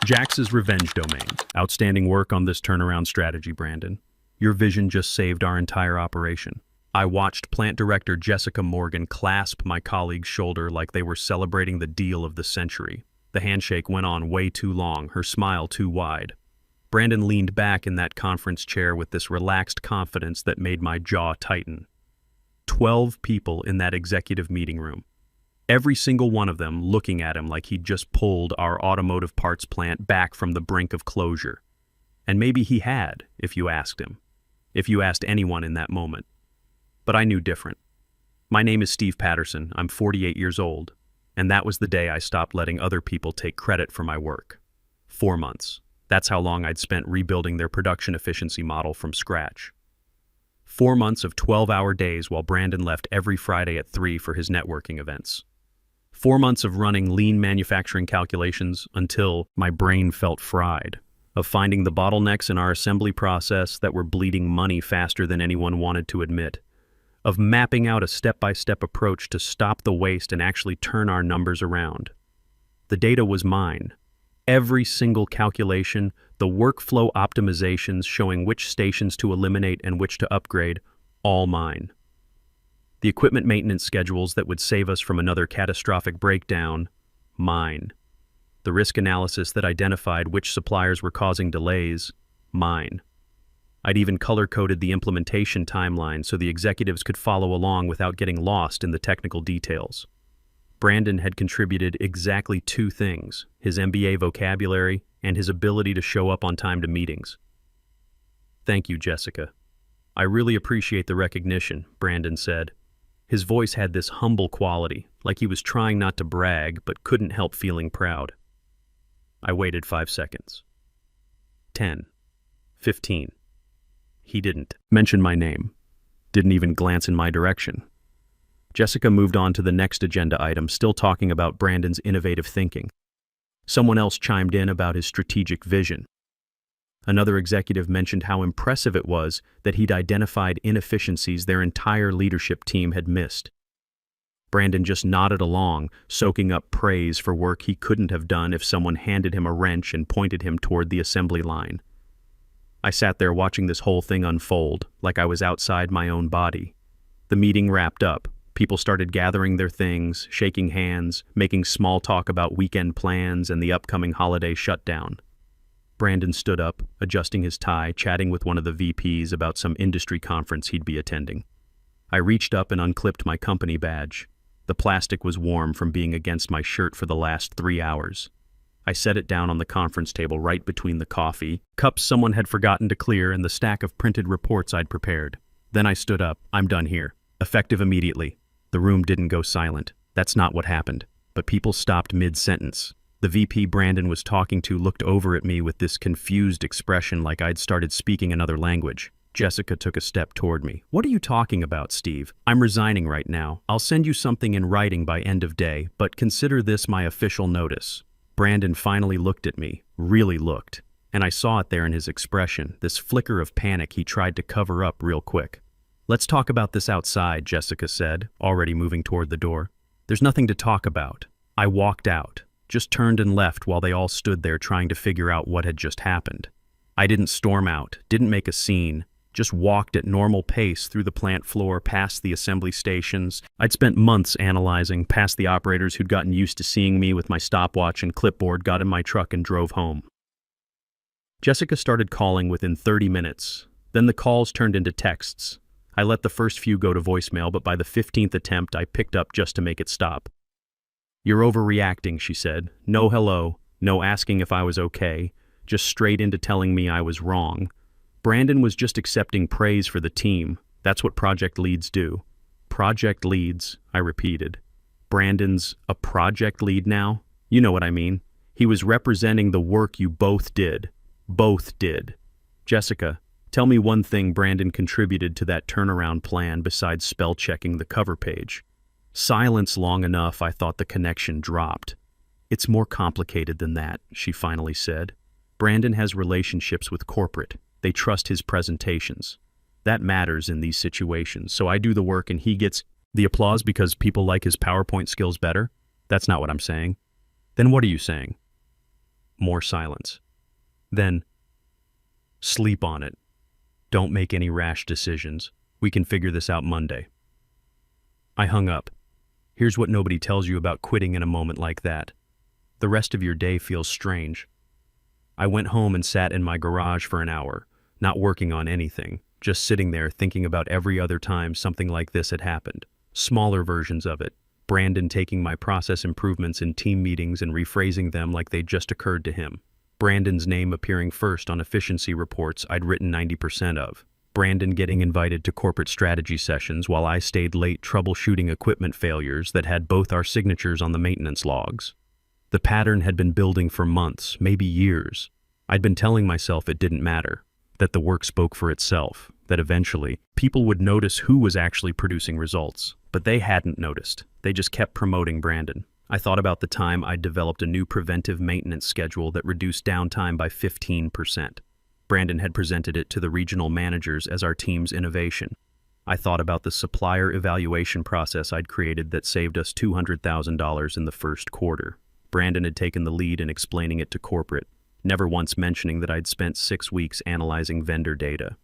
Jax's revenge domain. Outstanding work on this turnaround strategy, Brandon. Your vision just saved our entire operation. I watched Plant Director Jessica Morgan clasp my colleague's shoulder like they were celebrating the deal of the century. The handshake went on way too long, her smile too wide. Brandon leaned back in that conference chair with this relaxed confidence that made my jaw tighten. 12 people in that executive meeting room. Every single one of them looking at him like he'd just pulled our automotive parts plant back from the brink of closure. And maybe he had, if you asked him. If you asked anyone in that moment. But I knew different. My name is Steve Patterson, I'm 48 years old, and that was the day I stopped letting other people take credit for my work. 4 months. That's how long I'd spent rebuilding their production efficiency model from scratch. 4 months of 12-hour days while Brandon left every Friday at 3 for his networking events. 4 months of running lean manufacturing calculations until my brain felt fried, of finding the bottlenecks in our assembly process that were bleeding money faster than anyone wanted to admit, of mapping out a step-by-step approach to stop the waste and actually turn our numbers around. The data was mine. Every single calculation, the workflow optimizations showing which stations to eliminate and which to upgrade, all mine. The equipment maintenance schedules that would save us from another catastrophic breakdown, mine. The risk analysis that identified which suppliers were causing delays, mine. I'd even color-coded the implementation timeline so the executives could follow along without getting lost in the technical details. Brandon had contributed exactly 2 things, his MBA vocabulary and his ability to show up on time to meetings. Thank you, Jessica. I really appreciate the recognition, Brandon said. His voice had this humble quality, like he was trying not to brag but couldn't help feeling proud. I waited 5 seconds. 10. 15. He didn't mention my name. Didn't even glance in my direction. Jessica moved on to the next agenda item, still talking about Brandon's innovative thinking. Someone else chimed in about his strategic vision. Another executive mentioned how impressive it was that he'd identified inefficiencies their entire leadership team had missed. Brandon just nodded along, soaking up praise for work he couldn't have done if someone handed him a wrench and pointed him toward the assembly line. I sat there watching this whole thing unfold, like I was outside my own body. The meeting wrapped up. People started gathering their things, shaking hands, making small talk about weekend plans and the upcoming holiday shutdown. Brandon stood up, adjusting his tie, chatting with one of the VPs about some industry conference he'd be attending. I reached up and unclipped my company badge. The plastic was warm from being against my shirt for the last 3 hours. I set it down on the conference table right between the coffee, cups someone had forgotten to clear, and the stack of printed reports I'd prepared. Then I stood up. I'm done here. Effective immediately. The room didn't go silent. That's not what happened. But people stopped mid-sentence. The VP Brandon was talking to looked over at me with this confused expression like I'd started speaking another language. Jessica took a step toward me. What are you talking about, Steve? I'm resigning right now. I'll send you something in writing by end of day, but consider this my official notice. Brandon finally looked at me, really looked, and I saw it there in his expression, this flicker of panic he tried to cover up real quick. Let's talk about this outside, Jessica said, already moving toward the door. There's nothing to talk about. I walked out, just turned and left while they all stood there trying to figure out what had just happened. I didn't storm out, didn't make a scene, just walked at normal pace through the plant floor, past the assembly stations. I'd spent months analyzing, past the operators who'd gotten used to seeing me with my stopwatch and clipboard, got in my truck and drove home. Jessica started calling within 30 minutes. Then the calls turned into texts. I let the first few go to voicemail, but by the 15th attempt, I picked up just to make it stop. You're overreacting, she said. No hello, no asking if I was okay, just straight into telling me I was wrong. Brandon was just accepting praise for the team. That's what project leads do. Project leads, I repeated. Brandon's a project lead now? You know what I mean. He was representing the work you both did. Both did. Jessica, tell me one thing Brandon contributed to that turnaround plan besides spell-checking the cover page. Silence long enough, I thought the connection dropped. It's more complicated than that, she finally said. Brandon has relationships with corporate. They trust his presentations. That matters in these situations, so I do the work and he gets the applause because people like his PowerPoint skills better? That's not what I'm saying. Then what are you saying? More silence. Then, sleep on it. Don't make any rash decisions. We can figure this out Monday. I hung up. Here's what nobody tells you about quitting in a moment like that. The rest of your day feels strange. I went home and sat in my garage for an hour, not working on anything, just sitting there thinking about every other time something like this had happened. Smaller versions of it. Brandon taking my process improvements in team meetings and rephrasing them like they'd just occurred to him. Brandon's name appearing first on efficiency reports I'd written 90% of. Brandon getting invited to corporate strategy sessions while I stayed late troubleshooting equipment failures that had both our signatures on the maintenance logs. The pattern had been building for months, maybe years. I'd been telling myself it didn't matter, that the work spoke for itself, that eventually people would notice who was actually producing results. But they hadn't noticed. They just kept promoting Brandon. I thought about the time I'd developed a new preventive maintenance schedule that reduced downtime by 15%. Brandon had presented it to the regional managers as our team's innovation. I thought about the supplier evaluation process I'd created that saved us $200,000 in the first quarter. Brandon had taken the lead in explaining it to corporate, never once mentioning that I'd spent 6 weeks analyzing vendor data.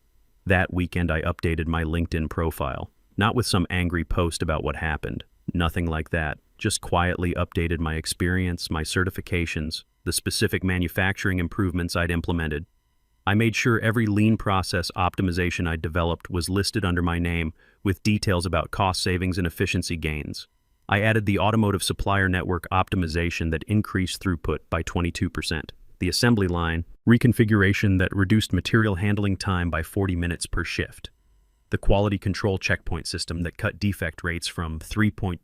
That weekend I updated my LinkedIn profile, not with some angry post about what happened. Nothing like that. Just quietly updated my experience, my certifications, the specific manufacturing improvements I'd implemented. I made sure every lean process optimization I'd developed was listed under my name with details about cost savings and efficiency gains. I added the automotive supplier network optimization that increased throughput by 22%. The assembly line reconfiguration that reduced material handling time by 40 minutes per shift. The quality control checkpoint system that cut defect rates from 3.2%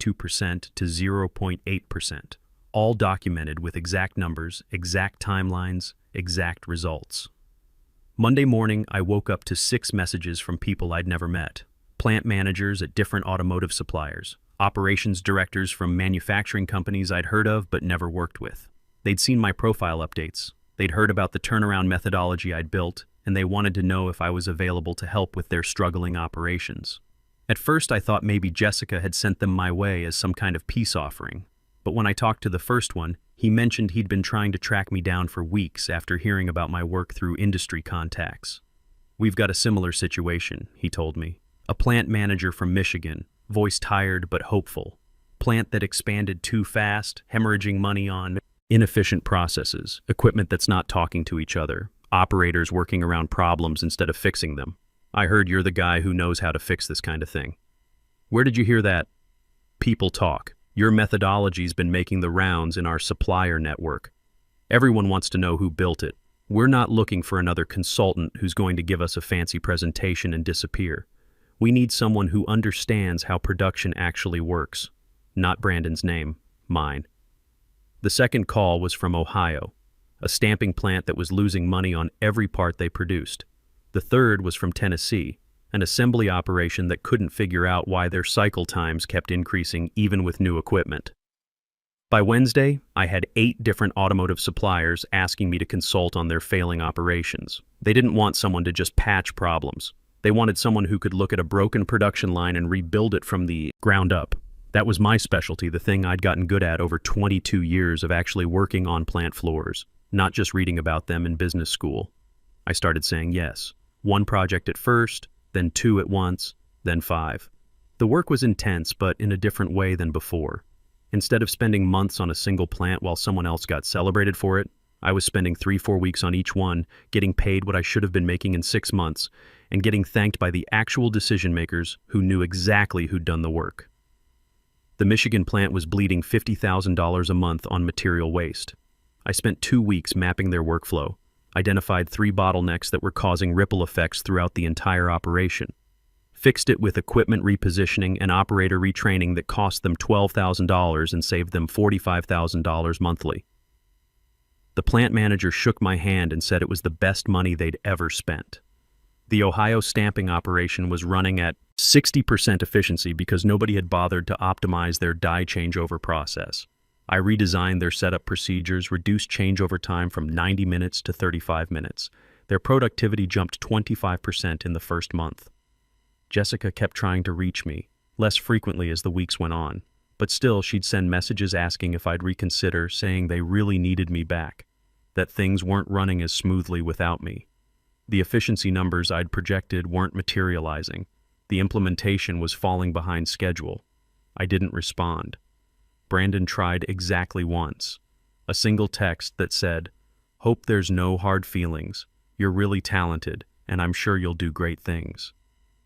to 0.8%, all documented with exact numbers, exact timelines, exact results. Monday morning, I woke up to 6 messages from people I'd never met. Plant managers at different automotive suppliers, operations directors from manufacturing companies I'd heard of but never worked with. They'd seen my profile updates, they'd heard about the turnaround methodology I'd built, and they wanted to know if I was available to help with their struggling operations. At first I thought maybe Jessica had sent them my way as some kind of peace offering, but when I talked to the first one, he mentioned he'd been trying to track me down for weeks after hearing about my work through industry contacts. "We've got a similar situation," he told me. A plant manager from Michigan, voice tired but hopeful. Plant that expanded too fast, hemorrhaging money on inefficient processes, equipment that's not talking to each other, operators working around problems instead of fixing them. "I heard you're the guy who knows how to fix this kind of thing." "Where did you hear that?" "People talk. Your methodology's been making the rounds in our supplier network. Everyone wants to know who built it. We're not looking for another consultant who's going to give us a fancy presentation and disappear. We need someone who understands how production actually works." Not Brandon's name, mine. The second call was from Ohio, a stamping plant that was losing money on every part they produced. The third was from Tennessee, an assembly operation that couldn't figure out why their cycle times kept increasing even with new equipment. By Wednesday, I had 8 different automotive suppliers asking me to consult on their failing operations. They didn't want someone to just patch problems. They wanted someone who could look at a broken production line and rebuild it from the ground up. That was my specialty, the thing I'd gotten good at over 22 years of actually working on plant floors, not just reading about them in business school. I started saying yes. 1 project at first, then 2 at once, then 5. The work was intense, but in a different way than before. Instead of spending months on a single plant while someone else got celebrated for it, I was spending 3-4 weeks on each one, getting paid what I should have been making in 6 months, and getting thanked by the actual decision makers who knew exactly who'd done the work. The Michigan plant was bleeding $50,000 a month on material waste. I spent 2 weeks mapping their workflow, identified 3 bottlenecks that were causing ripple effects throughout the entire operation, fixed it with equipment repositioning and operator retraining that cost them $12,000 and saved them $45,000 monthly. The plant manager shook my hand and said it was the best money they'd ever spent. The Ohio stamping operation was running at 60% efficiency because nobody had bothered to optimize their die changeover process. I redesigned their setup procedures, reduced changeover time from 90 minutes to 35 minutes. Their productivity jumped 25% in the first month. Jessica kept trying to reach me, less frequently as the weeks went on, but still she'd send messages asking if I'd reconsider, saying they really needed me back. that things weren't running as smoothly without me. The efficiency numbers I'd projected weren't materializing. The implementation was falling behind schedule. I didn't respond. Brandon tried exactly once. A single text that said, "Hope there's no hard feelings. You're really talented, and I'm sure you'll do great things."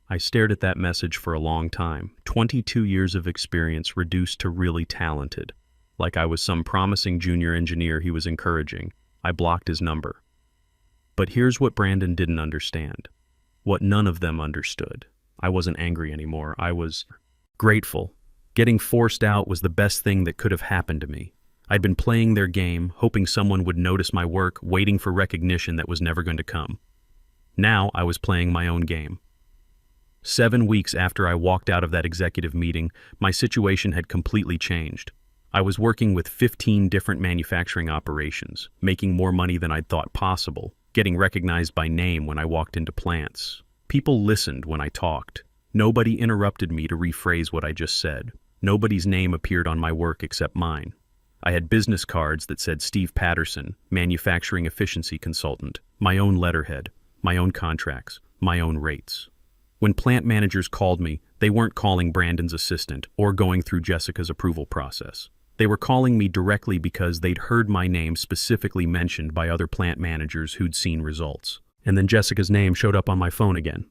I stared at that message for a long time. 22 years of experience reduced to really talented. Like I was some promising junior engineer he was encouraging. I blocked his number. But here's what Brandon didn't understand. What none of them understood. I wasn't angry anymore. I was grateful. Getting forced out was the best thing that could have happened to me. I'd been playing their game, hoping someone would notice my work, waiting for recognition that was never going to come. Now I was playing my own game. 7 weeks after I walked out of that executive meeting, my situation had completely changed. I was working with 15 different manufacturing operations, making more money than I'd thought possible, getting recognized by name when I walked into plants. People listened when I talked. Nobody interrupted me to rephrase what I just said. Nobody's name appeared on my work except mine. I had business cards that said Steve Patterson, Manufacturing Efficiency Consultant, my own letterhead, my own contracts, my own rates. When plant managers called me, they weren't calling Brandon's assistant or going through Jessica's approval process. They were calling me directly because they'd heard my name specifically mentioned by other plant managers who'd seen results. And then Jessica's name showed up on my phone again.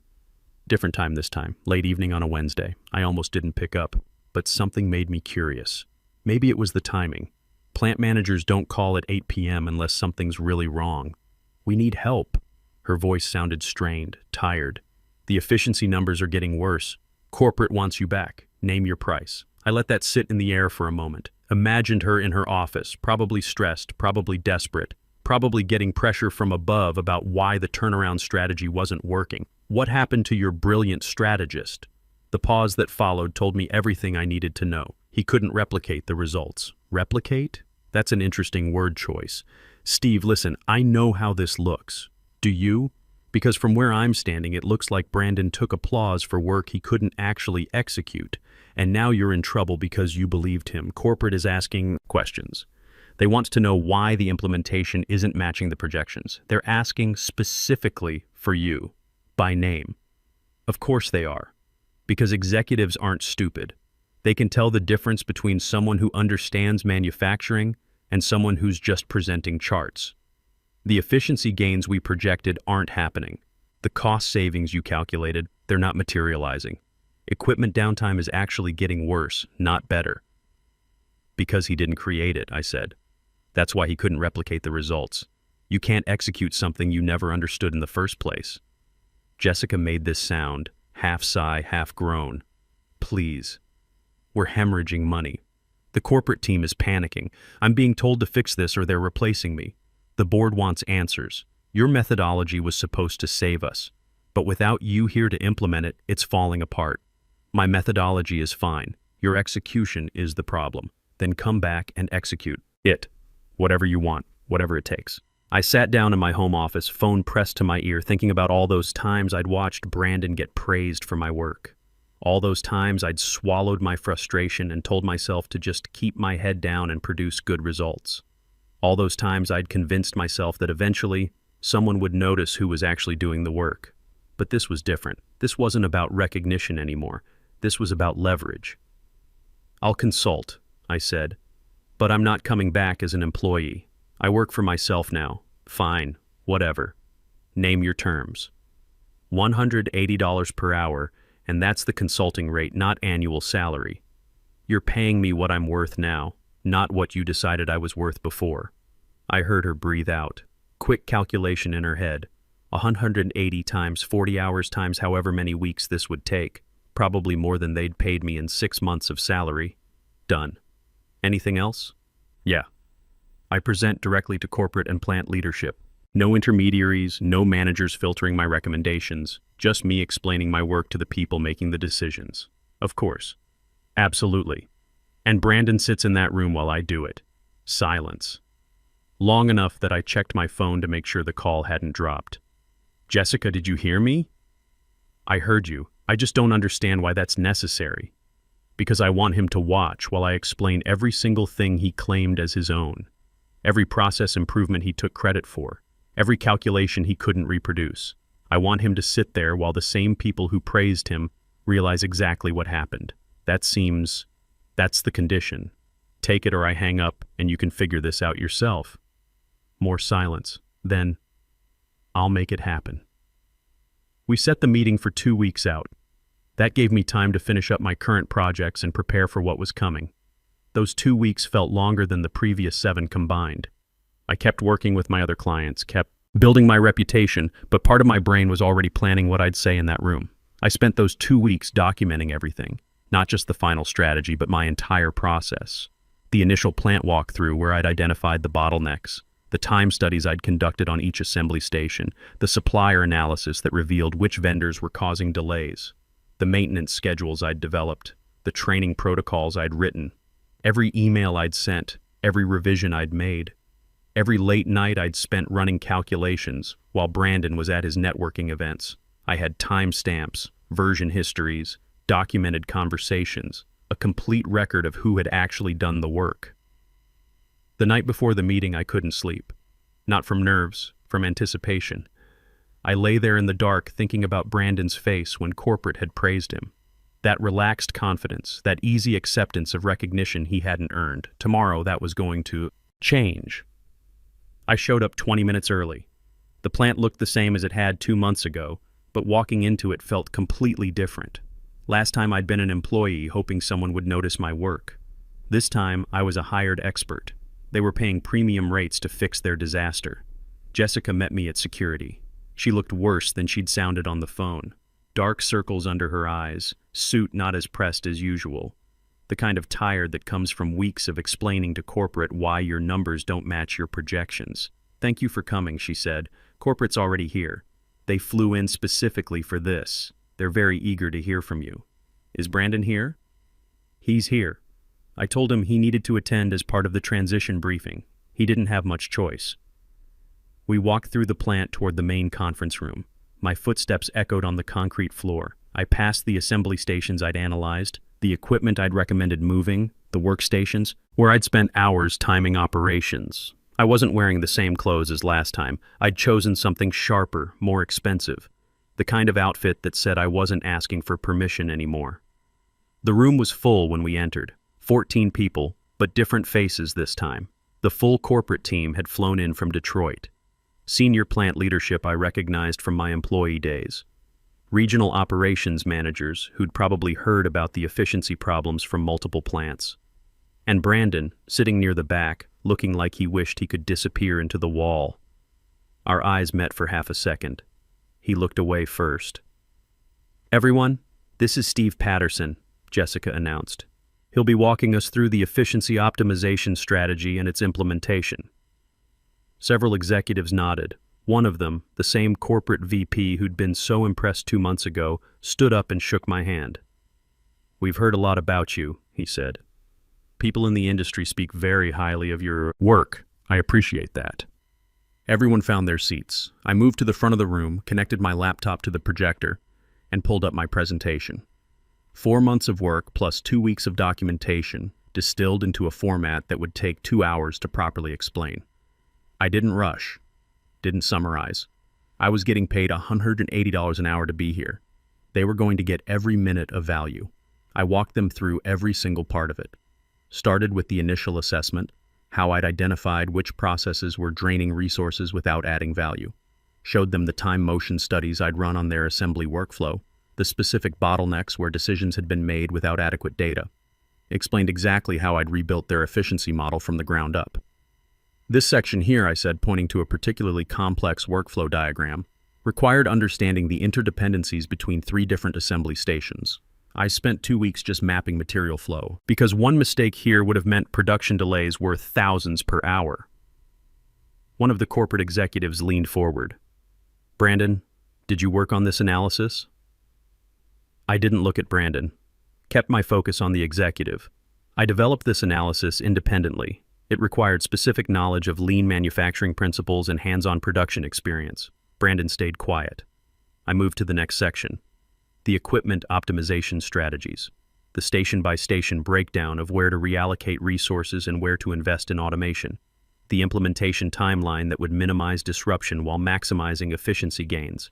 Different time this time, late evening on a Wednesday. I almost didn't pick up, but something made me curious. Maybe it was the timing. Plant managers don't call at 8 p.m. unless something's really wrong. We need help. Her voice sounded strained, tired. The efficiency numbers are getting worse. Corporate wants you back. Name your price. I let that sit in the air for a moment. Imagined her in her office, probably stressed, probably desperate, probably getting pressure from above about why the turnaround strategy wasn't working. What happened to your brilliant strategist? The pause that followed told me everything I needed to know. He couldn't replicate the results. Replicate? That's an interesting word choice. Steve, listen, I know how this looks. Do you? Because from where I'm standing, it looks like Brandon took applause for work he couldn't actually execute. And now you're in trouble because you believed him. Corporate is asking questions. They want to know why the implementation isn't matching the projections. They're asking specifically for you, by name. Of course they are. Because executives aren't stupid. They can tell the difference between someone who understands manufacturing and someone who's just presenting charts. The efficiency gains we projected aren't happening. The cost savings you calculated, they're not materializing. Equipment downtime is actually getting worse, not better. Because he didn't create it, I said. That's why he couldn't replicate the results. You can't execute something you never understood in the first place. Jessica made this sound, half sigh, half groan. Please. We're hemorrhaging money. The corporate team is panicking. I'm being told to fix this or they're replacing me. The board wants answers. Your methodology was supposed to save us. But without you here to implement it, it's falling apart. My methodology is fine. Your execution is the problem. Then come back and execute it. Whatever you want, whatever it takes. I sat down in my home office, phone pressed to my ear, thinking about all those times I'd watched Brandon get praised for my work. All those times I'd swallowed my frustration and told myself to just keep my head down and produce good results. All those times I'd convinced myself that eventually someone would notice who was actually doing the work. But this was different. This wasn't about recognition anymore. This was about leverage. I'll consult, I said, but I'm not coming back as an employee. I work for myself now. Fine, whatever. Name your terms. $180 per hour, and that's the consulting rate, not annual salary. You're paying me what I'm worth now, not what you decided I was worth before. I heard her breathe out. Quick calculation in her head. 180 times 40 hours times however many weeks this would take. Probably more than they'd paid me in 6 months of salary. Done. Anything else? Yeah. I present directly to corporate and plant leadership. No intermediaries, no managers filtering my recommendations, just me explaining my work to the people making the decisions. Of course. Absolutely. And Brandon sits in that room while I do it. Silence. Long enough that I checked my phone to make sure the call hadn't dropped. Jessica, did you hear me? I heard you. I just don't understand why that's necessary. Because I want him to watch while I explain every single thing he claimed as his own. every process improvement he took credit for, every calculation he couldn't reproduce. I want him to sit there while the same people who praised him realize exactly what happened. That's the condition. Take it or I hang up and you can figure this out yourself. More silence. Then, I'll make it happen. We set the meeting for 2 weeks out. That gave me time to finish up my current projects and prepare for what was coming. Those 2 weeks felt longer than the previous 7 combined. I kept working with my other clients, kept building my reputation, but part of my brain was already planning what I'd say in that room. I spent those 2 weeks documenting everything, not just the final strategy, but my entire process. The initial plant walkthrough where I'd identified the bottlenecks, the time studies I'd conducted on each assembly station, the supplier analysis that revealed which vendors were causing delays, the maintenance schedules I'd developed, the training protocols I'd written, every email I'd sent, every revision I'd made, every late night I'd spent running calculations while Brandon was at his networking events. I had timestamps, version histories, documented conversations, a complete record of who had actually done the work. The night before the meeting, I couldn't sleep. Not from nerves, from anticipation. I lay there in the dark thinking about Brandon's face when corporate had praised him. That relaxed confidence, that easy acceptance of recognition he hadn't earned. Tomorrow, that was going to change. I showed up 20 minutes early. The plant looked the same as it had 2 months ago, but walking into it felt completely different. Last time I'd been an employee hoping someone would notice my work. This time, I was a hired expert. They were paying premium rates to fix their disaster. Jessica met me at security. She looked worse than she'd sounded on the phone. Dark circles under her eyes, suit not as pressed as usual. The kind of tired that comes from weeks of explaining to corporate why your numbers don't match your projections. "Thank you for coming," she said. "Corporate's already here. They flew in specifically for this. They're very eager to hear from you." "Is Brandon here?" "He's here. I told him he needed to attend as part of the transition briefing. He didn't have much choice." We walked through the plant toward the main conference room. My footsteps echoed on the concrete floor. I passed the assembly stations I'd analyzed, the equipment I'd recommended moving, the workstations, where I'd spent hours timing operations. I wasn't wearing the same clothes as last time. I'd chosen something sharper, more expensive. The kind of outfit that said I wasn't asking for permission anymore. The room was full when we entered. 14 people, but different faces this time. The full corporate team had flown in from Detroit. Senior plant leadership I recognized from my employee days. Regional operations managers who'd probably heard about the efficiency problems from multiple plants. And Brandon, sitting near the back, looking like he wished he could disappear into the wall. Our eyes met for half a second. He looked away first. "Everyone, this is Steve Patterson," Jessica announced. "He'll be walking us through the efficiency optimization strategy and its implementation." Several executives nodded. One of them, the same corporate VP who'd been so impressed 2 months ago, stood up and shook my hand. "We've heard a lot about you," he said. "People in the industry speak very highly of your work. I appreciate that." Everyone found their seats. I moved to the front of the room, connected my laptop to the projector, and pulled up my presentation. 4 months of work plus 2 weeks of documentation, distilled into a format that would take 2 hours to properly explain. I didn't rush, didn't summarize. I was getting paid $180 an hour to be here. They were going to get every minute of value. I walked them through every single part of it. Started with the initial assessment, how I'd identified which processes were draining resources without adding value. Showed them the time motion studies I'd run on their assembly workflow, the specific bottlenecks where decisions had been made without adequate data. Explained exactly how I'd rebuilt their efficiency model from the ground up. "This section here," I said, pointing to a particularly complex workflow diagram, required understanding the interdependencies between 3 different assembly stations. I spent 2 weeks just mapping material flow, because one mistake here would have meant production delays worth thousands per hour. One of the corporate executives leaned forward. "Brandon, did you work on this analysis?" I didn't look at Brandon. Kept my focus on the executive. I developed this analysis independently. It required specific knowledge of lean manufacturing principles and hands-on production experience. Brandon stayed quiet. I moved to the next section. The equipment optimization strategies. The station-by-station breakdown of where to reallocate resources and where to invest in automation. the implementation timeline that would minimize disruption while maximizing efficiency gains.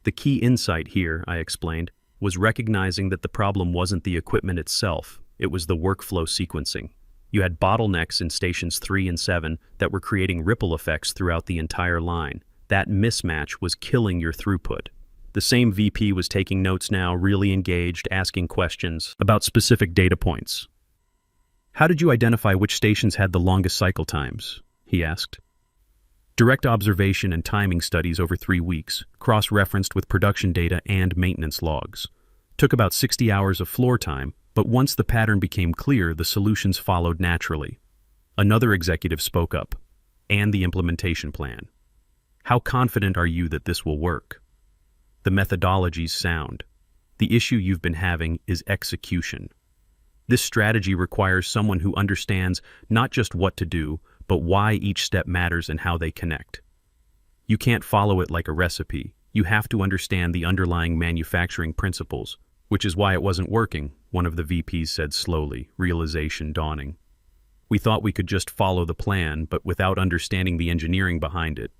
The key insight here, I explained, was recognizing that the problem wasn't the equipment itself, it was the workflow sequencing. You had bottlenecks in stations 3 and 7 that were creating ripple effects throughout the entire line. That mismatch was killing your throughput. The same VP was taking notes now, really engaged, asking questions about specific data points. "How did you identify which stations had the longest cycle times?" he asked. "Direct observation and timing studies over 3 weeks, cross-referenced with production data and maintenance logs. Took about 60 hours of floor time, but once the pattern became clear, the solutions followed naturally." Another executive spoke up. "And the implementation plan. How confident are you that this will work?" "The methodology's sound. The issue you've been having is execution. This strategy requires someone who understands not just what to do, but why each step matters and how they connect. You can't follow it like a recipe. You have to understand the underlying manufacturing principles, which is why it wasn't working," one of the VPs said slowly, realization dawning. "We thought we could just follow the plan, but without understanding the engineering behind it.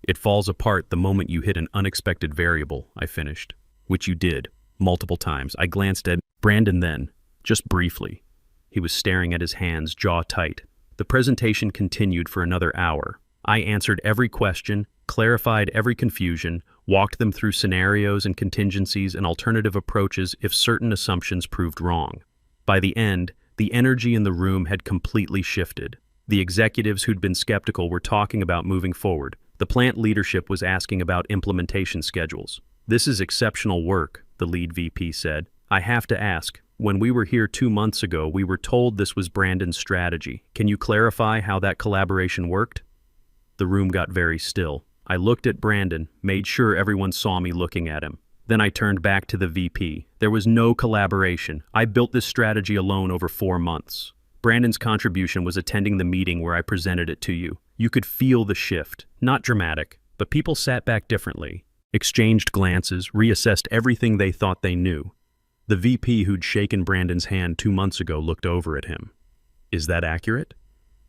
It falls apart the moment you hit an unexpected variable," I finished. "Which you did, multiple times." I glanced at Brandon then, just briefly. He was staring at his hands, jaw tight. The presentation continued for another hour. I answered every question, clarified every confusion, walked them through scenarios and contingencies and alternative approaches if certain assumptions proved wrong. By the end, the energy in the room had completely shifted. The executives who'd been skeptical were talking about moving forward. The plant leadership was asking about implementation schedules. "This is exceptional work," the lead VP said. "I have to ask, when we were here 2 months ago, we were told this was Brandon's strategy. Can you clarify how that collaboration worked?" The room got very still. I looked at Brandon, made sure everyone saw me looking at him. Then I turned back to the VP. "There was no collaboration. I built this strategy alone over 4 months. Brandon's contribution was attending the meeting where I presented it to you. You could feel the shift. Not dramatic, but people sat back differently, exchanged glances, reassessed everything they thought they knew." The VP who'd shaken Brandon's hand 2 months ago looked over at him. "Is that accurate?"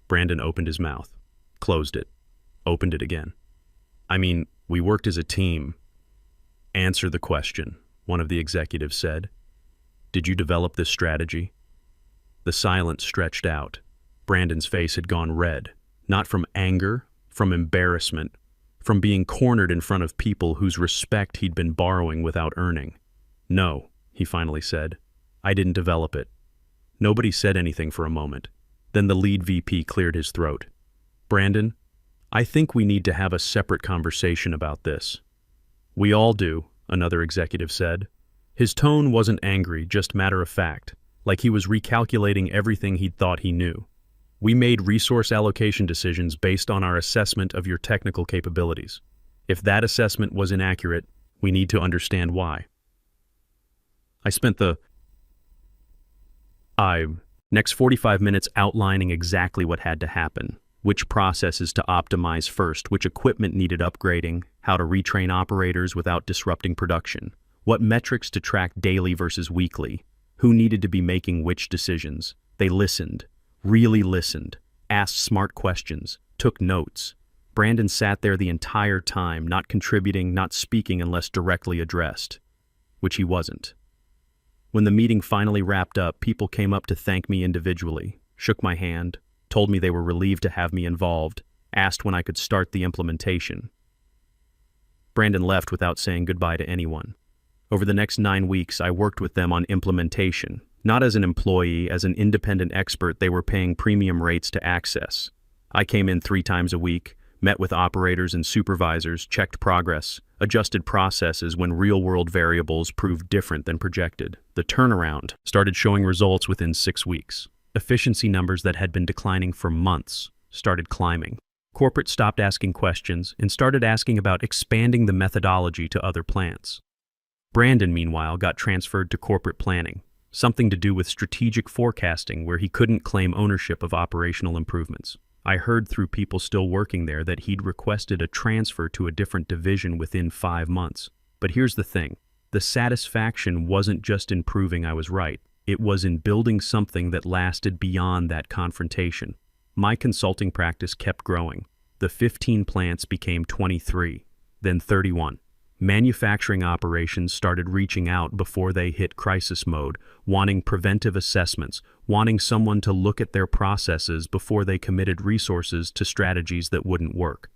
Brandon opened his mouth, closed it, opened it again. "I mean, we worked as a team." "Answer the question," one of the executives said. "Did you develop this strategy?" The silence stretched out. Brandon's face had gone red, not from anger, from embarrassment, from being cornered in front of people whose respect he'd been borrowing without earning. "No," he finally said. "I didn't develop it." Nobody said anything for a moment. Then the lead VP cleared his throat. "Brandon, I think we need to have a separate conversation about this." "We all do," another executive said. His tone wasn't angry, just matter of fact, like he was recalculating everything he'd thought he knew. "We made resource allocation decisions based on our assessment of your technical capabilities. If that assessment was inaccurate, we need to understand why." I spent the next 45 minutes outlining exactly what had to happen, which processes to optimize first, which equipment needed upgrading, how to retrain operators without disrupting production, what metrics to track daily versus weekly, who needed to be making which decisions. They listened, really listened, asked smart questions, took notes. Brandon sat there the entire time, not contributing, not speaking unless directly addressed, which he wasn't. When the meeting finally wrapped up, people came up to thank me individually, shook my hand, told me they were relieved to have me involved, asked when I could start the implementation. Brandon left without saying goodbye to anyone. Over the next 9 weeks, I worked with them on implementation. Not as an employee, as an independent expert they were paying premium rates to access. I came in 3 times a week, met with operators and supervisors, checked progress, adjusted processes when real-world variables proved different than projected. The turnaround started showing results within 6 weeks. Efficiency numbers that had been declining for months started climbing. Corporate stopped asking questions and started asking about expanding the methodology to other plants. Brandon, meanwhile, got transferred to corporate planning, something to do with strategic forecasting where he couldn't claim ownership of operational improvements. I heard through people still working there that he'd requested a transfer to a different division within 5 months. But here's the thing. The satisfaction wasn't just in proving I was right. It was in building something that lasted beyond that confrontation. My consulting practice kept growing. The 15 plants became 23, then 31. Manufacturing operations started reaching out before they hit crisis mode, wanting preventive assessments, wanting someone to look at their processes before they committed resources to strategies that wouldn't work.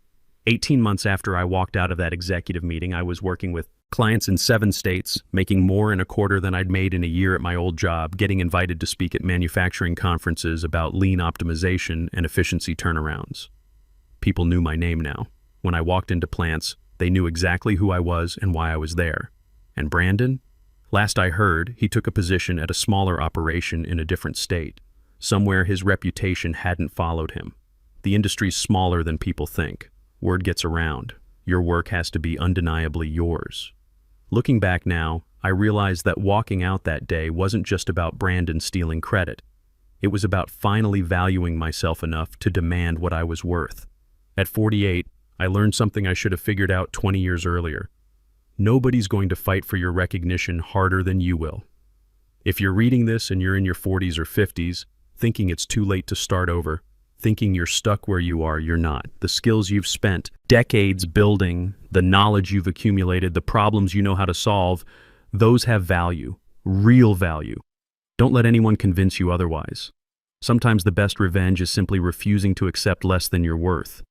18 months after I walked out of that executive meeting, I was working with clients in 7 states, making more in a quarter than I'd made in a year at my old job, getting invited to speak at manufacturing conferences about lean optimization and efficiency turnarounds. People knew my name now. When I walked into plants, they knew exactly who I was and why I was there. And Brandon? Last I heard, he took a position at a smaller operation in a different state. Somewhere his reputation hadn't followed him. The industry's smaller than people think. Word gets around. Your work has to be undeniably yours. Looking back now, I realized that walking out that day wasn't just about Brandon stealing credit. It was about finally valuing myself enough to demand what I was worth. At 48, I learned something I should have figured out 20 years earlier. Nobody's going to fight for your recognition harder than you will. If you're reading this and you're in your 40s or 50s, thinking it's too late to start over, thinking you're stuck where you are, you're not. The skills you've spent decades building, the knowledge you've accumulated, the problems you know how to solve, those have value, real value. Don't let anyone convince you otherwise. Sometimes the best revenge is simply refusing to accept less than you're worth.